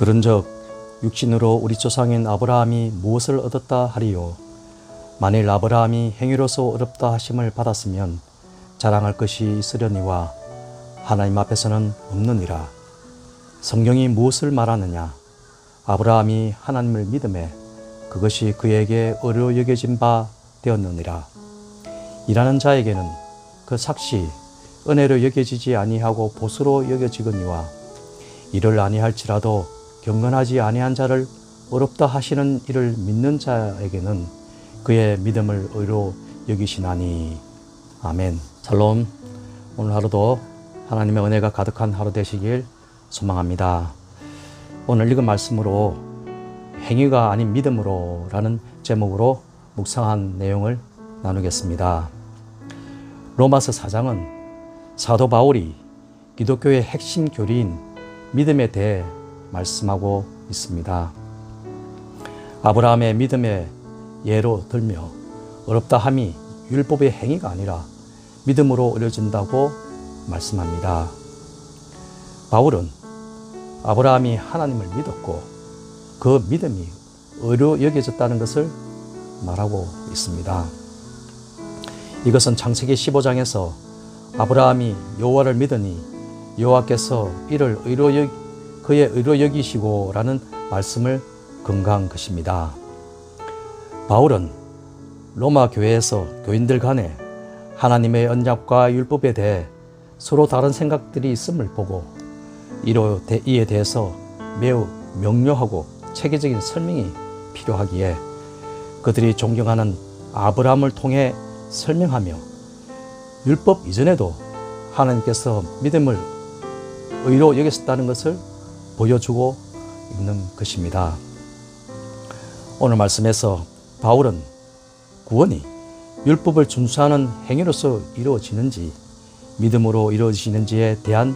그런즉 육신으로 우리 조상인 아브라함이 무엇을 얻었다 하리요? 만일 아브라함이 행위로서 의롭다 하심을 받았으면 자랑할 것이 있으려니와 하나님 앞에서는 없느니라. 성경이 무엇을 말하느냐? 아브라함이 하나님을 믿음에 그것이 그에게 의로 여겨진 바 되었느니라. 일하는 자에게는 그 삭시 은혜로 여겨지지 아니하고 보수로 여겨지거니와 이를 아니할지라도 경건하지 아니한 자를 의롭다 하시는 이를 믿는 자에게는 그의 믿음을 의로 여기시나니. 아멘. 샬롬. 오늘 하루도 하나님의 은혜가 가득한 하루 되시길 소망합니다. 오늘 읽은 말씀으로 행위가 아닌 믿음으로 라는 제목으로 묵상한 내용을 나누겠습니다. 로마서 4장은 사도 바울이 기독교의 핵심 교리인 믿음에 대해 말씀하고 있습니다. 아브라함의 믿음의 예로 들며 의롭다 함이 율법의 행위가 아니라 믿음으로 이루어진다고 말씀합니다. 바울은 아브라함이 하나님을 믿었고 그 믿음이 의로 여겨졌다는 것을 말하고 있습니다. 이것은 창세기 15장에서 아브라함이 여호와를 믿으니 여호와께서 이를 그의 의로 여기시고 라는 말씀을 근거한 것입니다. 바울은 로마 교회에서 교인들 간에 하나님의 언약과 율법에 대해 서로 다른 생각들이 있음을 보고 이에 대해서 매우 명료하고 체계적인 설명이 필요하기에 그들이 존경하는 아브라함을 통해 설명하며 율법 이전에도 하나님께서 믿음을 의로 여겼었다는 것을 보여주고 있는 것입니다. 오늘 말씀에서 바울은 구원이 율법을 준수하는 행위로서 이루어지는지 믿음으로 이루어지는지에 대한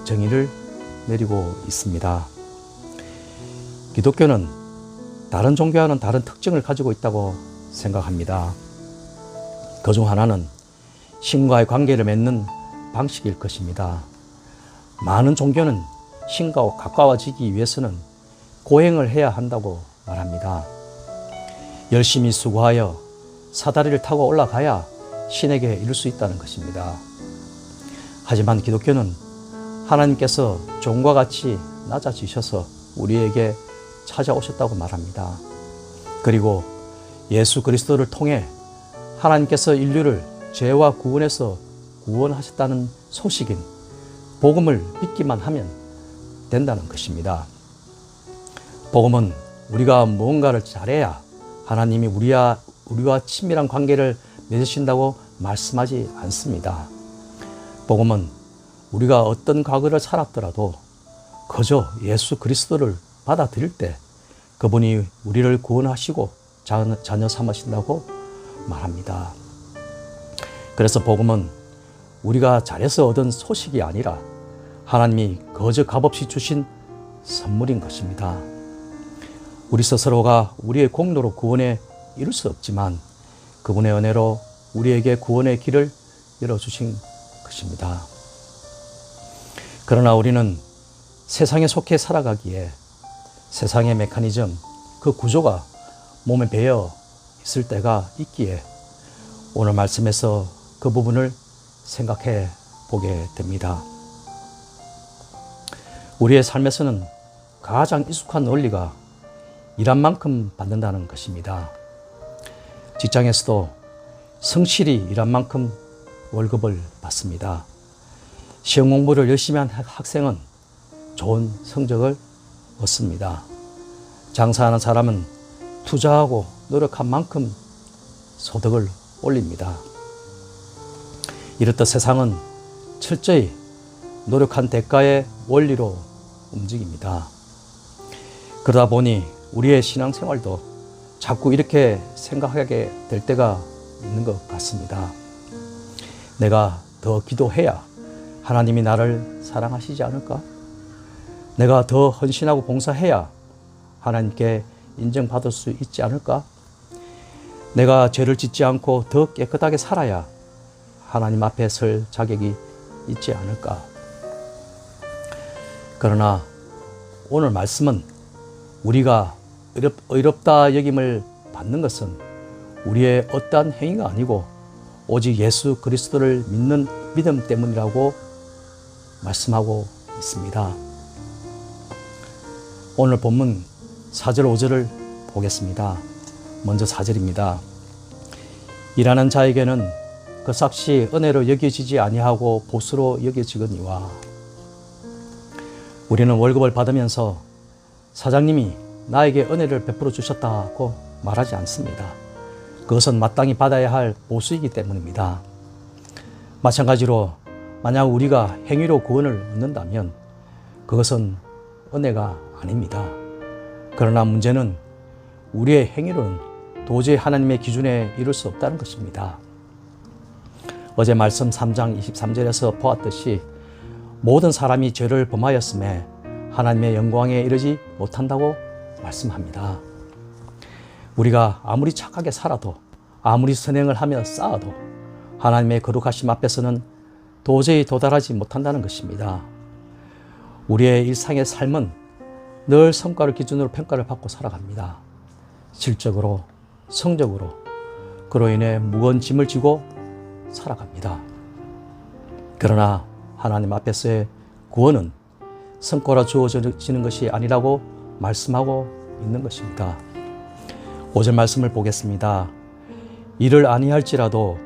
정의를 내리고 있습니다. 기독교는 다른 종교와는 다른 특징을 가지고 있다고 생각합니다. 그중 하나는 신과의 관계를 맺는 방식일 것입니다. 많은 종교는 신과 가까워지기 위해서는 고행을 해야 한다고 말합니다. 열심히 수고하여 사다리를 타고 올라가야 신에게 이룰 수 있다는 것입니다. 하지만 기독교는 하나님께서 종과 같이 낮아지셔서 우리에게 찾아오셨다고 말합니다. 그리고 예수 그리스도를 통해 하나님께서 인류를 죄와 구원에서 구원하셨다는 소식인 복음을 믿기만 하면 된다는 것입니다. 복음은 우리가 무언가를 잘해야 하나님이 우리와 친밀한 관계를 맺으신다고 말씀하지 않습니다. 복음은 우리가 어떤 과거를 살았더라도 그저 예수 그리스도를 받아들일 때 그분이 우리를 구원하시고 자녀 삼으신다고 말합니다. 그래서 복음은 우리가 잘해서 얻은 소식이 아니라 하나님이 거저 값없이 주신 선물인 것입니다. 우리 스스로가 우리의 공로로 구원에 이룰 수 없지만 그분의 은혜로 우리에게 구원의 길을 열어주신 것입니다. 그러나 우리는 세상에 속해 살아가기에 세상의 메커니즘, 그 구조가 몸에 배어 있을 때가 있기에 오늘 말씀에서 그 부분을 생각해 보게 됩니다. 우리의 삶에서는 가장 익숙한 원리가 일한 만큼 받는다는 것입니다. 직장에서도 성실히 일한 만큼 월급을 받습니다. 시험 공부를 열심히 한 학생은 좋은 성적을 얻습니다. 장사하는 사람은 투자하고 노력한 만큼 소득을 올립니다. 이렇듯 세상은 철저히 노력한 대가의 원리로 움직입니다. 그러다 보니 우리의 신앙생활도 자꾸 이렇게 생각하게 될 때가 있는 것 같습니다. 내가 더 기도해야 하나님이 나를 사랑하시지 않을까? 내가 더 헌신하고 봉사해야 하나님께 인정받을 수 있지 않을까? 내가 죄를 짓지 않고 더 깨끗하게 살아야 하나님 앞에 설 자격이 있지 않을까? 그러나 오늘 말씀은 우리가 의롭다 여김을 받는 것은 우리의 어떠한 행위가 아니고 오직 예수 그리스도를 믿는 믿음 때문이라고 말씀하고 있습니다. 오늘 본문 4절 5절을 보겠습니다. 먼저 4절입니다. 일하는 자에게는 그 삭시 은혜로 여겨지지 아니하고 보수로 여겨지거니와. 우리는 월급을 받으면서 사장님이 나에게 은혜를 베풀어 주셨다고 말하지 않습니다. 그것은 마땅히 받아야 할 보수이기 때문입니다. 마찬가지로 만약 우리가 행위로 구원을 얻는다면 그것은 은혜가 아닙니다. 그러나 문제는 우리의 행위로는 도저히 하나님의 기준에 이룰 수 없다는 것입니다. 어제 말씀 3장 23절에서 보았듯이 모든 사람이 죄를 범하였음에 하나님의 영광에 이르지 못한다고 말씀합니다. 우리가 아무리 착하게 살아도 아무리 선행을 하며 쌓아도 하나님의 거룩하심 앞에서는 도저히 도달하지 못한다는 것입니다. 우리의 일상의 삶은 늘 성과를 기준으로 평가를 받고 살아갑니다. 질적으로, 성적으로, 그로 인해 무거운 짐을 지고 살아갑니다. 그러나 하나님 앞에서의 구원은 성과로 주어지는 것이 아니라고 말씀하고 있는 것입니다. 5절 말씀을 보겠습니다. 이를 아니할지라도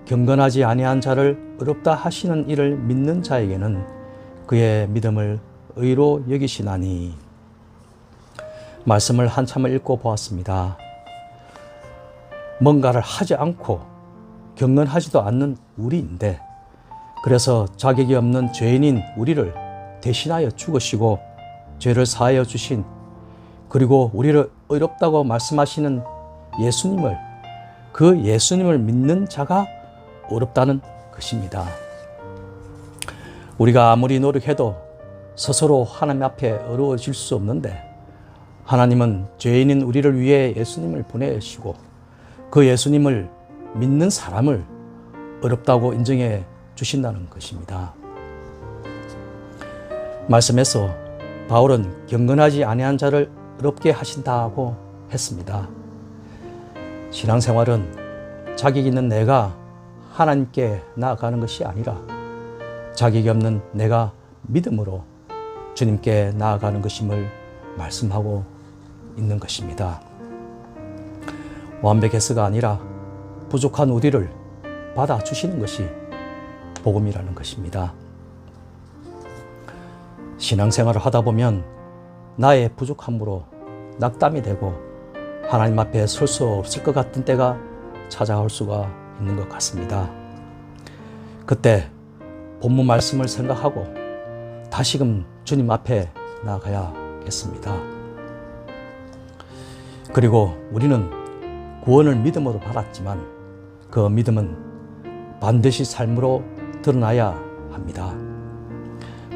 경건하지 아니한 자를 의롭다 하시는 이를 믿는 자에게는 그의 믿음을 의로 여기시나니. 말씀을 한참을 읽고 보았습니다. 뭔가를 하지 않고 경건하지도 않는 우리인데, 그래서 자격이 없는 죄인인 우리를 대신하여 죽으시고 죄를 사하여 주신, 그리고 우리를 의롭다고 말씀하시는 예수님을, 그 예수님을 믿는 자가 의롭다는 것입니다. 우리가 아무리 노력해도 스스로 하나님 앞에 의로워질 수 없는데, 하나님은 죄인인 우리를 위해 예수님을 보내시고 그 예수님을 믿는 사람을 의롭다고 인정해 주신다는 것입니다. 말씀에서 바울은 경건하지 아니한 자를 의롭게 하신다고 했습니다. 신앙생활은 자격 있는 내가 하나님께 나아가는 것이 아니라 자격이 없는 내가 믿음으로 주님께 나아가는 것임을 말씀하고 있는 것입니다. 완벽해서가 아니라 부족한 우리를 받아주시는 것이 복음이라는 것입니다. 신앙생활을 하다 보면 나의 부족함으로 낙담이 되고 하나님 앞에 설 수 없을 것 같은 때가 찾아올 수가 있는 것 같습니다. 그때 본문 말씀을 생각하고 다시금 주님 앞에 나아가야겠습니다. 그리고 우리는 구원을 믿음으로 받았지만 그 믿음은 반드시 삶으로 드러나야 합니다.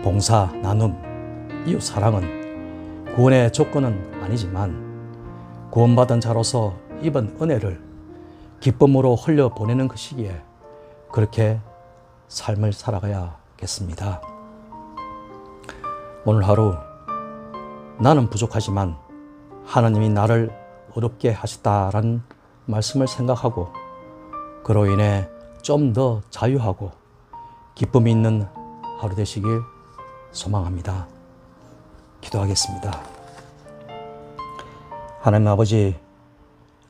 봉사, 나눔, 이웃 사랑은 구원의 조건은 아니지만 구원받은 자로서 입은 은혜를 기쁨으로 흘려보내는 것이기에 그렇게 삶을 살아가야겠습니다. 오늘 하루 나는 부족하지만 하나님이 나를 어렵게 하셨다라는 말씀을 생각하고 그로 인해 좀 더 자유하고 기쁨이 있는 하루 되시길 소망합니다. 기도하겠습니다. 하나님 아버지,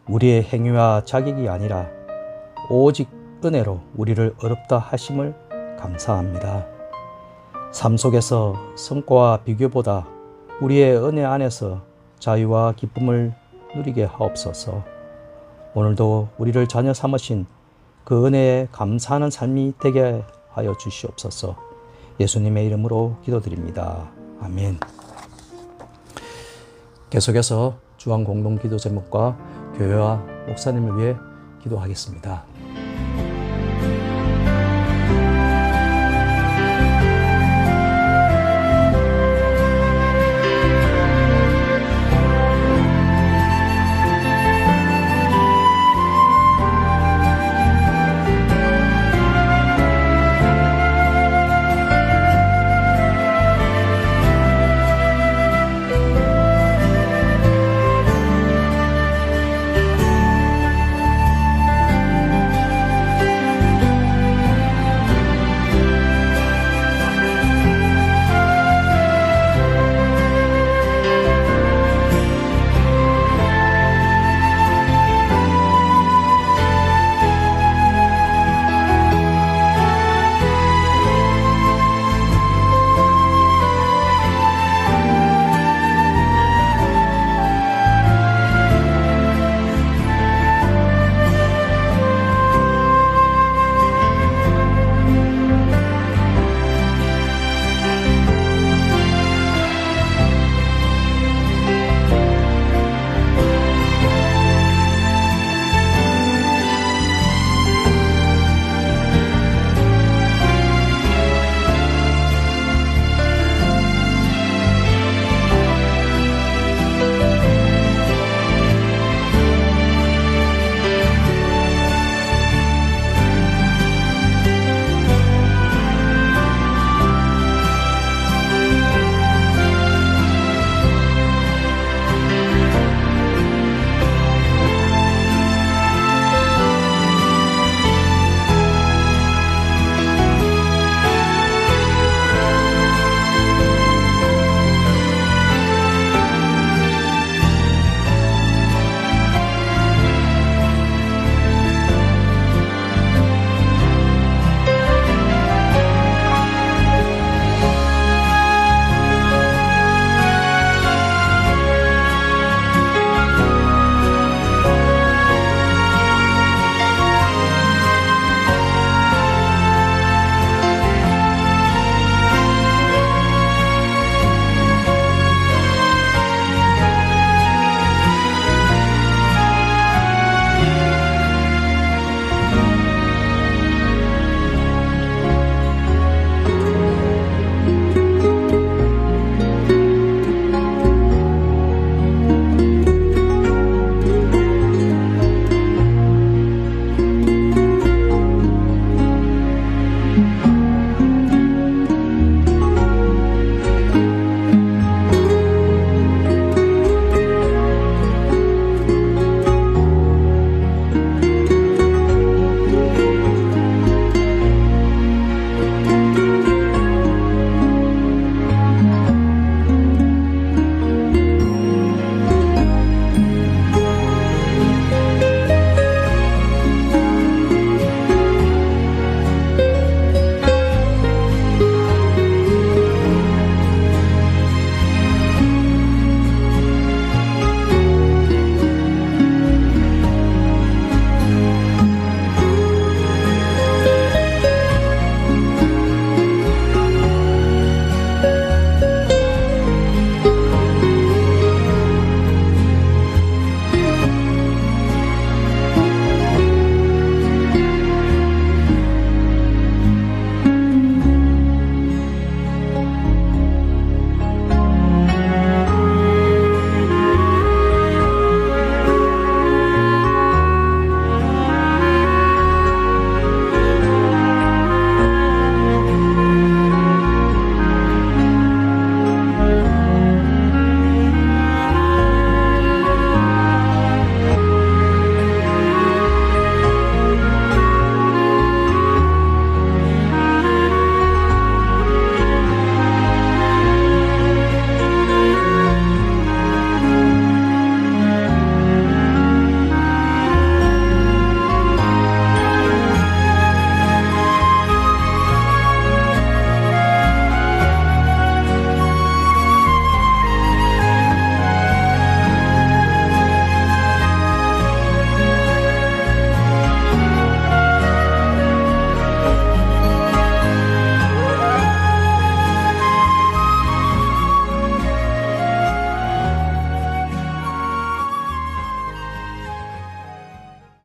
우리의 행위와 자격이 아니라 오직 은혜로 우리를 어렵다 하심을 감사합니다. 삶 속에서 성과와 비교보다 우리의 은혜 안에서 자유와 기쁨을 누리게 하옵소서. 오늘도 우리를 자녀 삼으신 그 은혜에 감사하는 삶이 되게 하여 주시옵소서. 예수님의 이름으로 기도드립니다. 아멘. 계속해서 주한 공동 기도 제목과 교회와 목사님을 위해 기도하겠습니다.